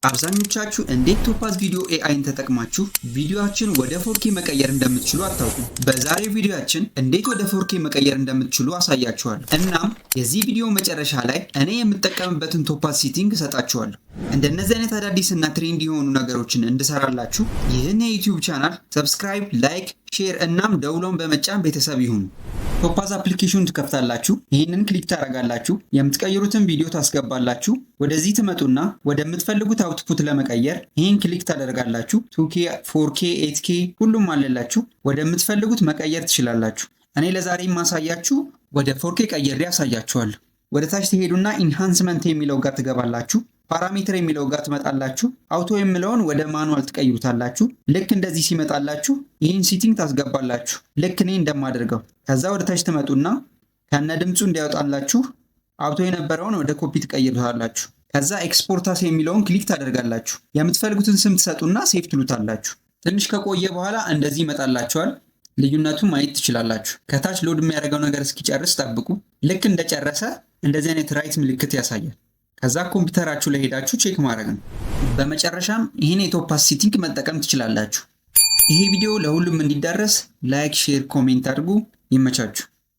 አብዛኞቻችሁ እንዴት ቶፓዝ ቪዲዮ ኤአይን ተጠቅማችሁ ቪዲዮአችን ወደ 4K መቀየር እንደምትችሉ አታውቁም። በዛሬው ቪዲዮአችን እንዴት ወደ 4K መቀየር እንደምትችሉ አሳያችኋለሁ። እናም የዚህ ቪዲዮ መጨረሻ ላይ እኔ የምጠቀምበትን ቶፓዝ ሴቲንግ እሰጣችኋለሁ። እንደነዚህ አይነት አዳዲስ እና ትሬንድ የሆኑ ነገሮችን እንድሰራላችሁ ይህን የዩቲዩብ ቻናል ሰብስክራይብ፣ ላይክ፣ ሼር እናም ደውሎን በመጫን ቤተሰብ ይሁኑ። ቶፓዝ አፕሊኬሽን ትከፍታላችሁ። ይህንን ክሊክ ታደርጋላችሁ። የምትቀይሩትን ቪዲዮ ታስገባላችሁ። ወደዚህ ትመጡና ወደምትፈልጉት አውትፑት ለመቀየር ይህን ክሊክ ታደርጋላችሁ። 2K፣ 4K፣ 8K ሁሉም አለላችሁ። ወደምትፈልጉት መቀየር ትችላላችሁ። እኔ ለዛሬ ማሳያችሁ ወደ 4K ቀይሬ ያሳያችኋለሁ። ወደ ታች ትሄዱና ኢንሃንስመንት የሚለው ጋር ትገባላችሁ። ፓራሜትር የሚለው ጋር ትመጣላችሁ። አውቶ የሚለውን ወደ ማኑዋል ትቀይሩታላችሁ። ልክ እንደዚህ ሲመጣላችሁ ይህን ሴቲንግ ታስገባላችሁ፣ ልክ እኔ እንደማደርገው። ከዛ ወደ ታች ትመጡና ከነ ድምፁ እንዲያወጣላችሁ አውቶ የነበረውን ወደ ኮፒ ትቀይሩታላችሁ። ከዛ ኤክስፖርታስ የሚለውን ክሊክ ታደርጋላችሁ። የምትፈልጉትን ስም ትሰጡና ሴቭ ትሉታላችሁ። ትንሽ ከቆየ በኋላ እንደዚህ ይመጣላችኋል። ልዩነቱን ማየት ትችላላችሁ። ከታች ሎድ የሚያደርገው ነገር እስኪጨርስ ጠብቁ። ልክ እንደጨረሰ እንደዚህ አይነት ራይት ምልክት ያሳያል። ከዛ ኮምፒውተራችሁ ላይ ሄዳችሁ ቼክ ማድረግ ነው። በመጨረሻም ይህን የቶፓዝ ሴቲንግ መጠቀም ትችላላችሁ። ይሄ ቪዲዮ ለሁሉም እንዲዳረስ ላይክ፣ ሼር፣ ኮሜንት አድርጉ። ይመቻችሁ።